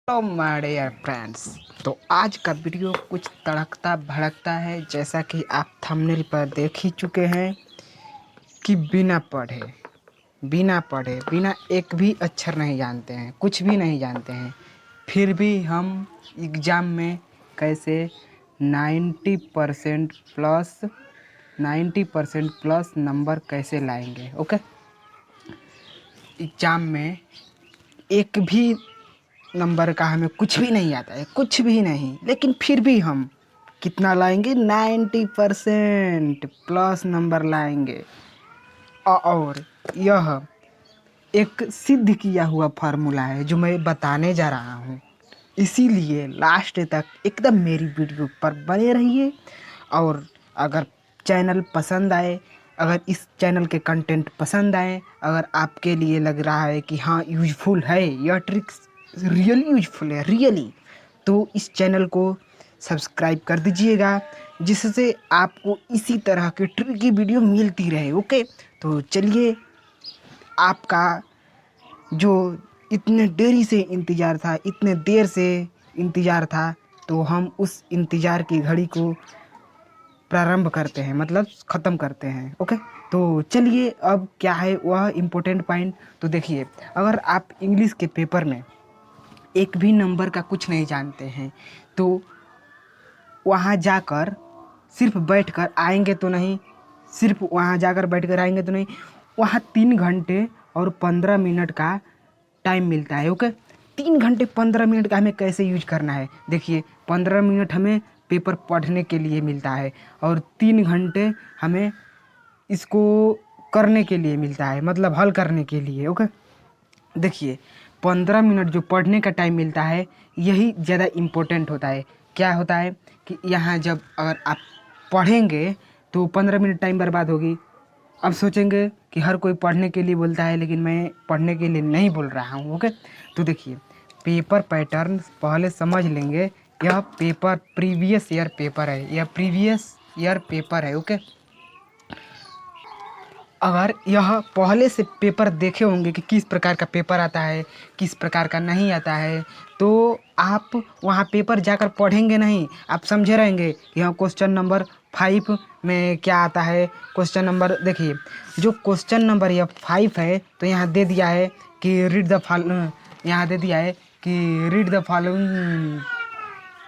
Hello my dear friends. तो आज का वीडियो कुछ तड़कता भड़कता है, जैसा कि आप थंबनेल पर देख ही चुके हैं कि बिना एक भी अक्षर नहीं जानते हैं, कुछ भी नहीं जानते हैं, फिर भी हम एग्ज़ाम में कैसे 90% प्लस नंबर कैसे लाएंगे। ओके, एग्ज़ाम में एक भी नंबर का हमें कुछ भी नहीं आता है, कुछ भी नहीं, लेकिन फिर भी हम कितना लाएंगे, 90% प्लस नंबर लाएंगे। और यह एक सिद्ध किया हुआ फार्मूला है जो मैं बताने जा रहा हूँ, इसीलिए लास्ट तक एकदम मेरी वीडियो पर बने रहिए। और अगर चैनल पसंद आए, अगर इस चैनल के कंटेंट पसंद आए, अगर आपके लिए लग रहा है कि हाँ यूजफुल है, यह ट्रिक्स रियली यूजफुल है रियली, तो इस चैनल को सब्सक्राइब कर दीजिएगा, जिससे आपको इसी तरह की ट्रिकी वीडियो मिलती रहे। ओके, तो चलिए, आपका जो इतने देरी से इंतज़ार था, इतने देर से इंतज़ार था, तो हम उस इंतज़ार की घड़ी को प्रारंभ करते हैं, मतलब ख़त्म करते हैं। ओके, तो चलिए, अब क्या है वह इम्पोर्टेंट पॉइंट। तो देखिए, अगर आप इंग्लिश के पेपर में एक भी नंबर का कुछ नहीं जानते हैं, तो वहाँ जाकर सिर्फ बैठकर आएंगे तो नहीं, सिर्फ वहाँ जाकर बैठकर आएंगे तो नहीं, वहाँ 3 घंटे और 15 मिनट का टाइम मिलता है। ओके, 3 घंटे 15 मिनट का हमें कैसे यूज करना है। देखिए, 15 मिनट हमें पेपर पढ़ने के लिए मिलता है और 3 घंटे हमें इसको करने के लिए मिलता है, मतलब हल करने के लिए। ओके, देखिए, 15 मिनट जो पढ़ने का टाइम मिलता है, यही ज़्यादा इम्पोर्टेंट होता है। क्या होता है कि यहाँ जब अगर आप पढ़ेंगे तो 15 मिनट टाइम बर्बाद होगी। अब सोचेंगे कि हर कोई पढ़ने के लिए बोलता है, लेकिन मैं पढ़ने के लिए नहीं बोल रहा हूँ। ओके, तो देखिए, पेपर पैटर्न पहले समझ लेंगे। यह पेपर प्रीवियस ईयर पेपर है, यह प्रीवियस ईयर पेपर है। ओके, अगर यह पहले से पेपर देखे होंगे कि किस प्रकार का पेपर आता है, किस प्रकार का नहीं आता है, तो आप वहाँ पेपर जाकर पढ़ेंगे नहीं, आप समझे रहेंगे कि हाँ क्वेश्चन नंबर 5 में क्या आता है। क्वेश्चन नंबर देखिए, जो क्वेश्चन नंबर यह 5 है, तो यहाँ दे दिया है कि रीड द फॉलोइंग, यहाँ दे दिया है कि रीड द फॉलोइंग,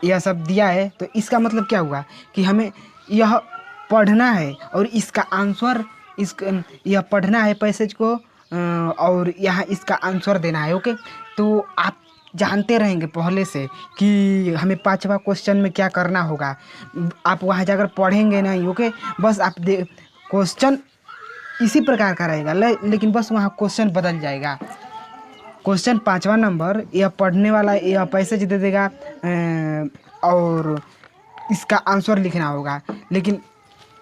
यह सब दिया है। तो इसका मतलब क्या हुआ कि हमें यह पढ़ना है और इसका आंसर, इस यह पढ़ना है पैसेज को, और यहाँ इसका आंसर देना है। ओके, तो आप जानते रहेंगे पहले से कि हमें 5वां क्वेश्चन में क्या करना होगा। आप वहाँ जाकर पढ़ेंगे नहीं। ओके, बस आप क्वेश्चन इसी प्रकार का रहेगा, लेकिन बस वहाँ क्वेश्चन बदल जाएगा। क्वेश्चन 5वां नंबर यह पढ़ने वाला, यह पैसेज दे देगा और इसका आंसर लिखना होगा, लेकिन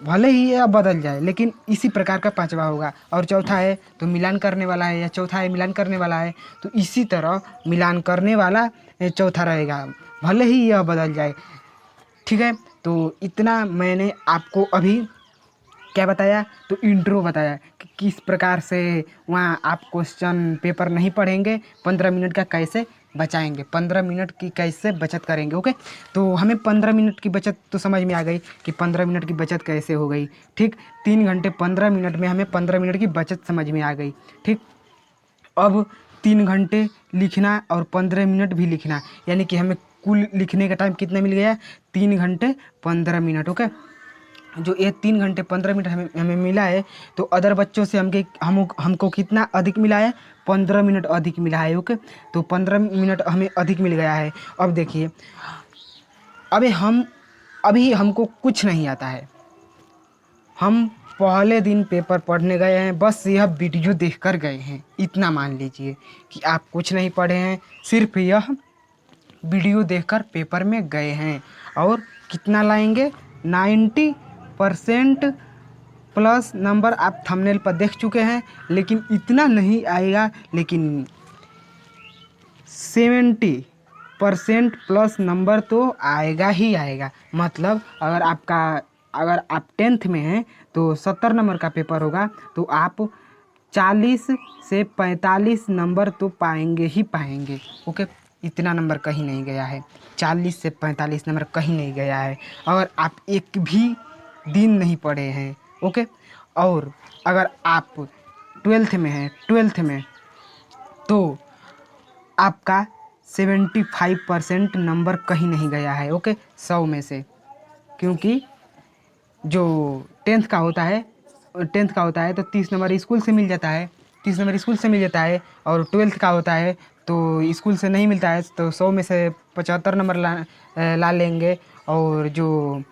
भले ही यह बदल जाए, लेकिन इसी प्रकार का 5वां होगा। और चौथा है तो मिलान करने वाला है, या चौथा है मिलान करने वाला है, तो इसी तरह मिलान करने वाला चौथा रहेगा, भले ही यह बदल जाए। ठीक है, तो इतना मैंने आपको अभी क्या बताया, तो इंट्रो बताया कि किस प्रकार से वहाँ आप क्वेश्चन पेपर नहीं पढ़ेंगे, 15 मिनट का कैसे बचाएंगे, 15 मिनट की कैसे बचत करेंगे। ओके, तो हमें 15 मिनट की बचत तो समझ में आ गई कि 15 मिनट की बचत कैसे हो गई। ठीक, 3 घंटे 15 मिनट में हमें 15 मिनट की बचत समझ में आ गई। ठीक, अब 3 घंटे लिखना और 15 मिनट भी लिखना, यानी कि हमें कुल लिखने का टाइम कितना मिल गया, 3 घंटे 15 मिनट। ओके, जो ये 3 घंटे 15 मिनट हमें हमें मिला है, तो अदर बच्चों से हमको कितना अधिक मिला है, 15 मिनट अधिक मिला है। ओके, तो 15 मिनट हमें अधिक मिल गया है। अब देखिए, अभी हमको कुछ नहीं आता है, हम पहले दिन पेपर पढ़ने गए हैं, बस यह वीडियो देखकर गए हैं, इतना मान लीजिए कि आप कुछ नहीं पढ़े हैं, सिर्फ यह वीडियो देखकर पेपर में गए हैं। और कितना लाएंगे, 90% प्लस नंबर आप थंबनेल पर देख चुके हैं, लेकिन इतना नहीं आएगा, लेकिन 70% प्लस नंबर तो आएगा ही आएगा। मतलब अगर आप 10th में हैं तो 70 नंबर का पेपर होगा, तो आप 40 से 45 नंबर तो पाएंगे ही पाएंगे। ओके, इतना नंबर कहीं नहीं गया है, 40 से 45 नंबर कहीं नहीं गया है। अगर आप एक भी दिन नहीं पढ़े हैं, ओके, और अगर आप 12th में हैं, 12th में, तो आपका 75% नंबर कहीं नहीं गया है, ओके, 100 में से। क्योंकि जो 10th का होता है, 10th का होता है तो 30 नंबर स्कूल से मिल जाता है, 30 नंबर स्कूल से मिल जाता है। और 12th का होता है तो स्कूल से नहीं मिलता है, तो 100 में से 75 नंबर ला लेंगे। और जो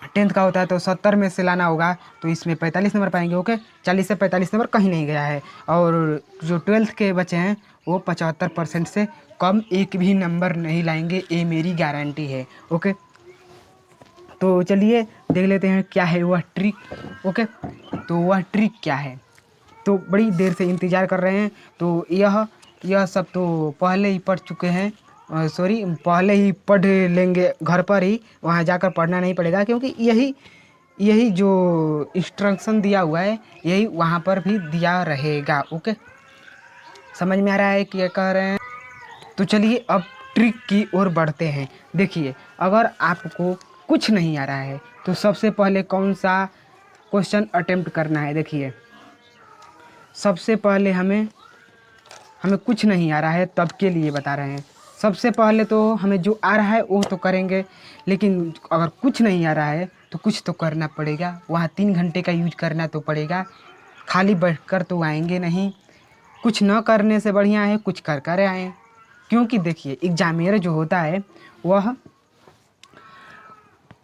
10th का होता है तो 70 में से लाना होगा, तो इसमें 45 नंबर पाएंगे, ओके। 40 से 45 नंबर कहीं नहीं गया है। और जो 12th के बच्चे हैं वो 75% से कम एक भी नंबर नहीं लाएंगे, ये मेरी गारंटी है, ओके। तो चलिए देख लेते हैं क्या है वह ट्रिक, ओके। तो वह ट्रिक क्या है, तो बड़ी देर से इंतज़ार कर रहे हैं, तो यह सब तो पहले ही पढ़ चुके हैं, सॉरी, पहले ही पढ़ लेंगे घर पर ही, वहाँ जाकर पढ़ना नहीं पड़ेगा, क्योंकि यही जो इंस्ट्रक्शन दिया हुआ है यही वहाँ पर भी दिया रहेगा, ओके। समझ में आ रहा है क्या कह रहे हैं? तो चलिए अब ट्रिक की ओर बढ़ते हैं। देखिए, अगर आपको कुछ नहीं आ रहा है तो सबसे पहले कौन सा क्वेश्चन अटेम्प्ट करना है। देखिए, सबसे पहले हमें कुछ नहीं आ रहा है तब के लिए बता रहे हैं। सबसे पहले तो हमें जो आ रहा है वो तो करेंगे, लेकिन अगर कुछ नहीं आ रहा है तो कुछ तो करना पड़ेगा, वहाँ 3 घंटे का यूज करना तो पड़ेगा, खाली बैठकर तो आएंगे नहीं। कुछ न करने से बढ़िया है कुछ कर कर आएँ, क्योंकि देखिए एग्जामियर जो होता है वह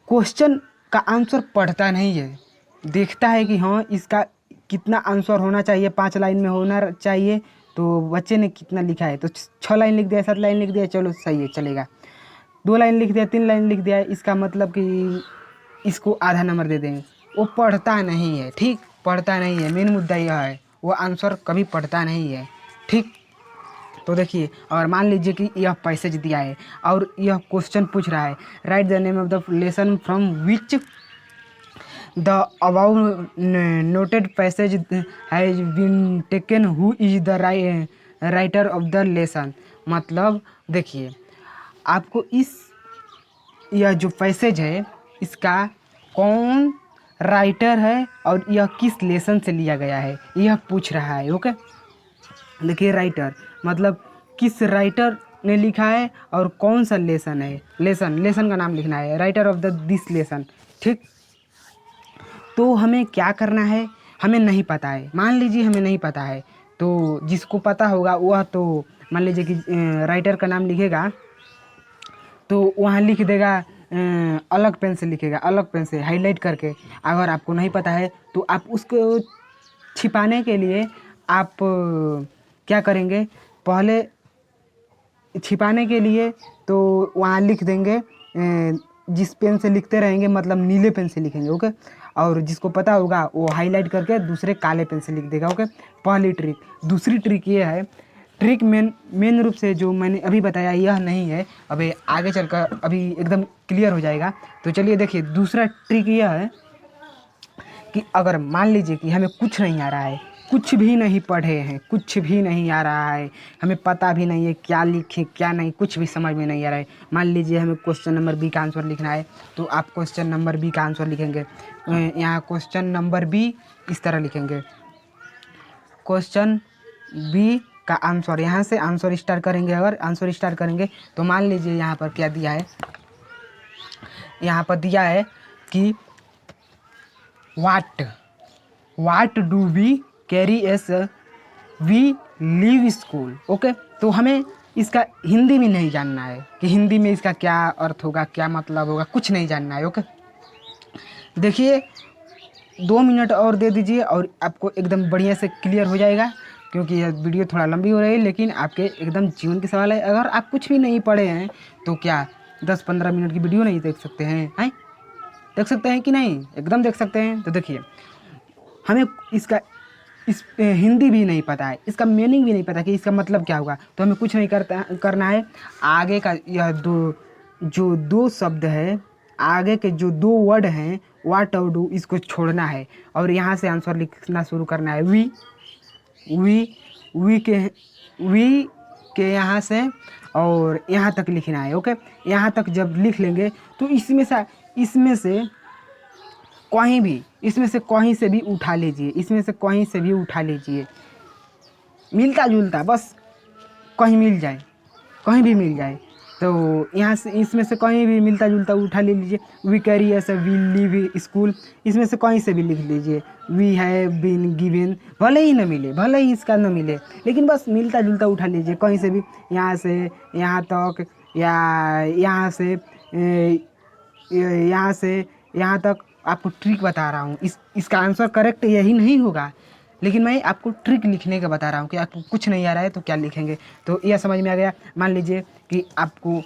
क्वेश्चन का आंसर पढ़ता नहीं है, देखता है कि हाँ इसका कितना आंसर होना चाहिए, 5 लाइन में होना चाहिए, तो बच्चे ने कितना लिखा है, तो 6 लाइन लिख दिया, 7 लाइन लिख दिया, चलो सही है चलेगा। 2 लाइन लिख दिया, 3 लाइन लिख दिया, इसका मतलब कि इसको आधा नंबर दे देंगे। वो पढ़ता नहीं है, ठीक, पढ़ता नहीं है, मेन मुद्दा यह है, वो आंसर कभी पढ़ता नहीं है, ठीक। तो देखिए, और मान लीजिए कि यह पैसेज दिया है और यह क्वेश्चन पूछ रहा है, write the name of the lesson from which the above noted passage has been taken, who is the writer of the lesson. मतलब देखिए, आपको यह जो पैसेज है इसका कौन राइटर है और यह किस लेसन से लिया गया है यह पूछ रहा है, ओके। देखिए, राइटर मतलब किस राइटर ने लिखा है और कौन सा लेसन है, लेसन का नाम लिखना है, writer of the this lesson, ठीक। तो हमें क्या करना है, हमें नहीं पता है, मान लीजिए हमें नहीं पता है, तो जिसको पता होगा वह तो मान लीजिए कि राइटर का नाम लिखेगा तो वहाँ लिख देगा, अलग पेन से लिखेगा, अलग पेन से हाईलाइट करके। अगर आपको नहीं पता है तो आप उसको छिपाने के लिए आप क्या करेंगे, पहले छिपाने के लिए तो वहाँ लिख देंगे, जिस पेन से लिखते रहेंगे मतलब नीले पेन से लिखेंगे, ओके। और जिसको पता होगा वो हाईलाइट करके दूसरे काले पेन से लिख देगा, ओके। पहली ट्रिक। दूसरी ट्रिक ये है, ट्रिक मेन रूप से जो मैंने अभी बताया यह नहीं है, अभी आगे चलकर अभी एकदम क्लियर हो जाएगा। तो चलिए देखिए, दूसरा ट्रिक यह है कि अगर मान लीजिए कि हमें कुछ नहीं आ रहा है, कुछ भी नहीं पढ़े हैं, कुछ भी नहीं आ रहा है, हमें पता भी नहीं है क्या लिखें क्या नहीं, कुछ भी समझ में नहीं आ रहा है। मान लीजिए हमें क्वेश्चन नंबर बी का आंसर लिखना है, तो आप क्वेश्चन नंबर बी का आंसर लिखेंगे। यहाँ क्वेश्चन नंबर बी इस तरह लिखेंगे, क्वेश्चन बी का आंसर, यहाँ से आंसर स्टार्ट करेंगे। अगर आंसर स्टार्ट करेंगे तो मान लीजिए यहाँ पर क्या दिया है, यहाँ पर दिया है कि what do we carry as we leave school, okay. तो हमें इसका हिंदी में नहीं जानना है कि हिंदी में इसका क्या अर्थ होगा, क्या मतलब होगा, कुछ नहीं जानना है, ओके। देखिए 2 मिनट और दे दीजिए और आपको एकदम बढ़िया से क्लियर हो जाएगा, क्योंकि यह वीडियो थोड़ा लंबी हो रही है, लेकिन आपके एकदम जीवन के सवाल है। अगर आप कुछ भी नहीं पढ़े हैं तो क्या 10-15 मिनट की वीडियो नहीं देख सकते हैं? देख सकते हैं कि नहीं? एकदम देख सकते हैं। तो देखिए, हमें इस हिंदी भी नहीं पता है, इसका मीनिंग भी नहीं पता कि इसका मतलब क्या होगा, तो हमें कुछ नहीं करना है। आगे का यह जो दो शब्द है, आगे के जो 2 वर्ड हैं वाट और डू, इसको छोड़ना है और यहाँ से आंसर लिखना शुरू करना है। वी के यहाँ से, और यहाँ तक लिखना है। ओके, यहाँ तक जब लिख लेंगे तो इसमें से कहीं से भी उठा लीजिए, इसमें से कहीं से भी उठा लीजिए, मिलता जुलता बस कहीं मिल जाए, कहीं भी मिल जाए। तो यहाँ से इसमें से कहीं भी मिलता जुलता उठा ले लीजिए। We carry as we leave school, इसमें से कहीं से भी लिख लीजिए। वी हैव बीन गिवन, भले ही न मिले, भले ही इसका न मिले, लेकिन बस मिलता जुलता उठा लीजिए कहीं से भी, यहाँ से यहाँ तक, या यहाँ से यहाँ से यहाँ तक। आपको ट्रिक बता रहा हूँ, इसका आंसर करेक्ट यही नहीं होगा, लेकिन मैं आपको ट्रिक लिखने का बता रहा हूँ कि आपको कुछ नहीं आ रहा है तो क्या लिखेंगे। तो यह समझ में आ गया। मान लीजिए कि आपको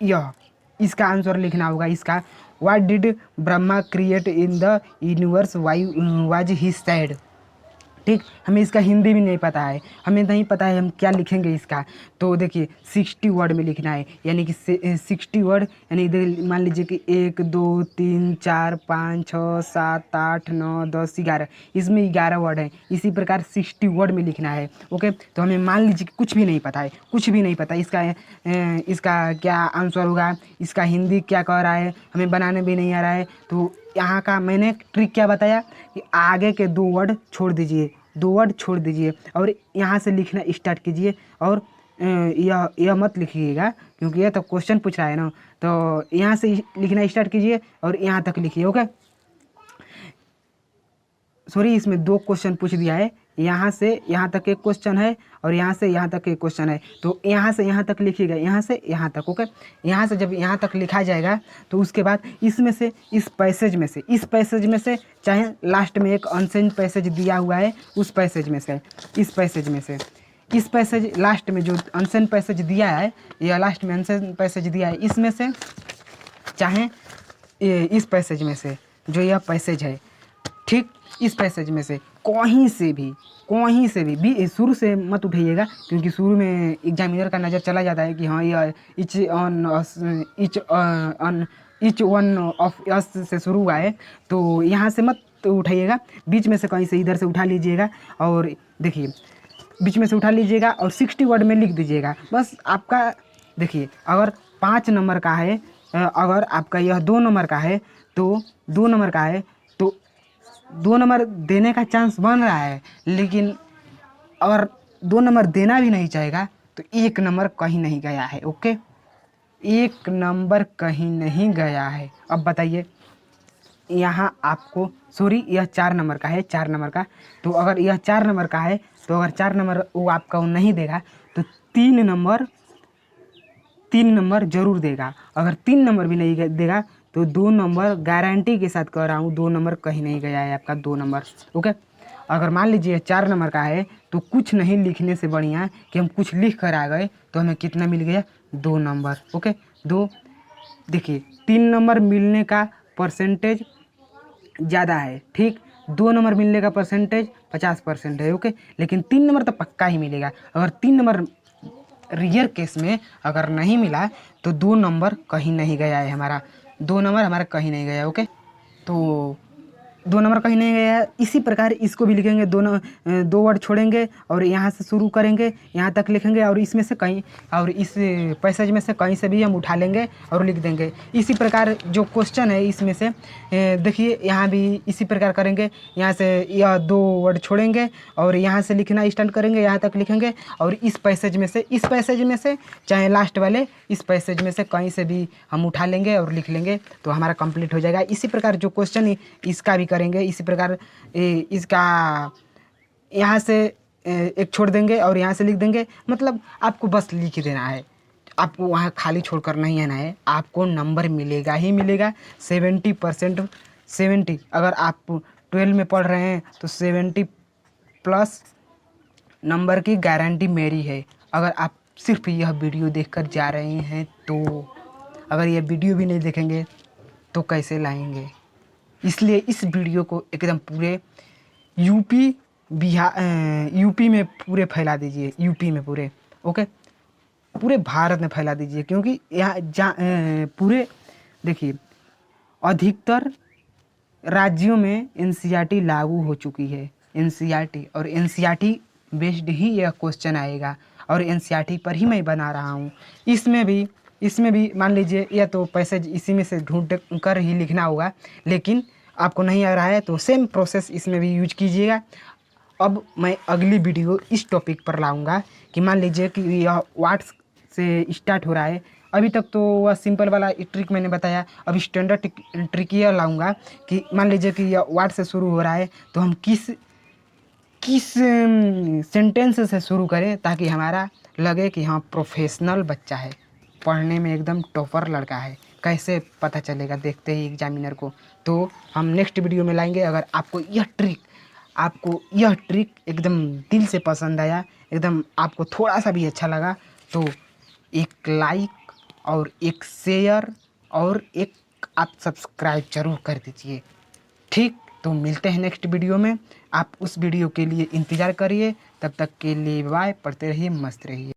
यह इसका आंसर लिखना होगा। इसका what did Brahma create in the universe, why was he sad. ठीक, हमें इसका हिंदी भी नहीं पता है, हमें नहीं पता है हम क्या लिखेंगे इसका। तो देखिए 60 वर्ड में लिखना है, यानी कि 60 वर्ड, यानी इधर मान लीजिए कि 1 2 3 4 5 6 7 8 9 10 11, इसमें 11 वर्ड है। इसी प्रकार 60 वर्ड में लिखना है। ओके, तो हमें मान लीजिए कि कुछ भी नहीं पता है, कुछ भी नहीं पता इसका क्या आंसर होगा, इसका हिंदी क्या कह रहा है, हमें बनाने भी नहीं आ रहा है। तो यहाँ का मैंने ट्रिक क्या बताया कि आगे के 2 वर्ड छोड़ दीजिए, 2 वर्ड छोड़ दीजिए और यहाँ से लिखना स्टार्ट कीजिए। और यह मत लिखिएगा क्योंकि यह तो क्वेश्चन पूछ रहा है ना, तो यहाँ से लिखना स्टार्ट कीजिए और यहाँ तक लिखिए। ओके, सॉरी, इसमें 2 क्वेश्चन पूछ दिया है, यहाँ से यहाँ तक एक क्वेश्चन है और यहाँ से यहाँ तक एक क्वेश्चन है। तो यहाँ से यहाँ तक लिखिएगा, यहाँ से यहाँ तक। ओके, यहाँ से जब यहाँ तक लिखा जाएगा तो उसके बाद इसमें से इस पैसेज में से चाहे लास्ट में एक अनसेंड पैसेज दिया हुआ है, उस पैसेज में से इस पैसेज लास्ट में जो अनसेंड पैसेज दिया है, या लास्ट में अनसेंड पैसेज दिया है, इसमें से चाहे इस पैसेज में से जो यह पैसेज है, ठीक, इस पैसेज में से कहीं से भी शुरू से मत उठाइएगा क्योंकि शुरू में एग्जामिनर का नज़र चला जाता है कि हाँ यह इच वन ऑफ अस से शुरू हुआ है, तो यहाँ से मत उठाइएगा, बीच में से कहीं से इधर से उठा लीजिएगा। और देखिए बीच में से उठा लीजिएगा और 60 वर्ड में लिख दीजिएगा बस। आपका देखिए अगर 5 नंबर का है, अगर आपका यह 2 नंबर का है तो 2 नंबर का है तो 2 नंबर देने का चांस बन रहा है, लेकिन अगर 2 नंबर देना भी नहीं चाहेगा तो 1 नंबर कहीं नहीं गया है। ओके, 1 नंबर कहीं नहीं गया है। अब बताइए यहाँ आपको, सॉरी यह 4 नंबर का है, 4 नंबर का, तो अगर यह 4 नंबर का है तो अगर 4 नंबर वो आपका वो नहीं देगा तो 3 नंबर जरूर देगा। अगर 3 नंबर भी नहीं देगा तो 2 नंबर गारंटी के साथ कह रहा हूँ, 2 नंबर कहीं नहीं गया है आपका, 2 नंबर। ओके, अगर मान लीजिए 4 नंबर का है तो कुछ नहीं लिखने से बढ़िया कि हम कुछ लिख कर आ गए तो हमें कितना मिल गया, 2 नंबर। ओके, 2, देखिए 3 नंबर मिलने का परसेंटेज ज़्यादा है, ठीक, 2 नंबर मिलने का परसेंटेज 50% है। ओके, लेकिन 3 नंबर तो पक्का ही मिलेगा। अगर 3 नंबर रियर केस में अगर नहीं मिला तो 2 नंबर कहीं नहीं गया है हमारा, 2 नंबर हमारा कहीं नहीं गया। ओके, तो 2 नंबर कहीं नहीं गया है। इसी प्रकार इसको भी लिखेंगे, 2 वर्ड छोड़ेंगे और यहाँ से शुरू करेंगे, यहाँ तक लिखेंगे और इसमें से कहीं, और इस पैसेज में से कहीं से भी हम उठा लेंगे और लिख देंगे। इसी प्रकार जो क्वेश्चन है इसमें से देखिए यहाँ भी इसी प्रकार करेंगे, यहाँ से यह 2 वर्ड छोड़ेंगे और यहाँ से लिखना स्टार्ट करेंगे, यहाँ तक लिखेंगे और इस पैसेज में से चाहे लास्ट वाले इस पैसेज में से कहीं से भी हम उठा लेंगे और लिख लेंगे तो हमारा कंप्लीट हो जाएगा। इसी प्रकार जो क्वेश्चन इसका भी करेंगे, इसी प्रकार इसका यहाँ से एक छोड़ देंगे और यहाँ से लिख देंगे, मतलब आपको बस लिख ही देना है, आपको वहाँ खाली छोड़कर नहीं आना है, आपको नंबर मिलेगा ही मिलेगा। 70%, 70, अगर आप 12 में पढ़ रहे हैं तो 70+ नंबर की गारंटी मेरी है। अगर आप सिर्फ यह वीडियो देखकर जा रहे हैं तो, अगर यह वीडियो भी नहीं देखेंगे तो कैसे लाएंगे, इसलिए इस वीडियो को एकदम पूरे यूपी में पूरे फैला दीजिए, यूपी में पूरे, ओके, पूरे भारत में फैला दीजिए क्योंकि यहाँ पूरे देखिए अधिकतर राज्यों में एनसीईआरटी लागू हो चुकी है, एनसीईआरटी, और एनसीईआरटी बेस्ड ही यह क्वेश्चन आएगा। और एनसीईआरटी पर ही मैं बना रहा हूँ। इसमें भी मान लीजिए या तो पैसेज इसी में से ढूंढ कर ही लिखना होगा, लेकिन आपको नहीं आ रहा है तो सेम प्रोसेस इसमें भी यूज कीजिएगा। अब मैं अगली वीडियो इस टॉपिक पर लाऊंगा कि मान लीजिए कि यह वाट्स से स्टार्ट हो रहा है। अभी तक तो वह सिंपल वाला ट्रिक मैंने बताया, अब स्टैंडर्ड ट्रिक यह लाऊंगा कि मान लीजिए कि यह वाट से शुरू हो रहा है तो हम किस सेंटेंस से शुरू करें ताकि हमारा लगे कि हाँ प्रोफेशनल बच्चा है, पढ़ने में एकदम टॉपर लड़का है। कैसे पता चलेगा देखते ही एग्जामिनर को। तो हम नेक्स्ट वीडियो में लाएंगे। अगर आपको यह ट्रिक एकदम दिल से पसंद आया, एकदम आपको थोड़ा सा भी अच्छा लगा तो एक लाइक और एक शेयर और एक आप सब्सक्राइब जरूर कर दीजिए। ठीक, तो मिलते हैं नेक्स्ट वीडियो में। आप उस वीडियो के लिए इंतज़ार करिए। तब तक के लिए बाय, पढ़ते रहिए, मस्त रहिए।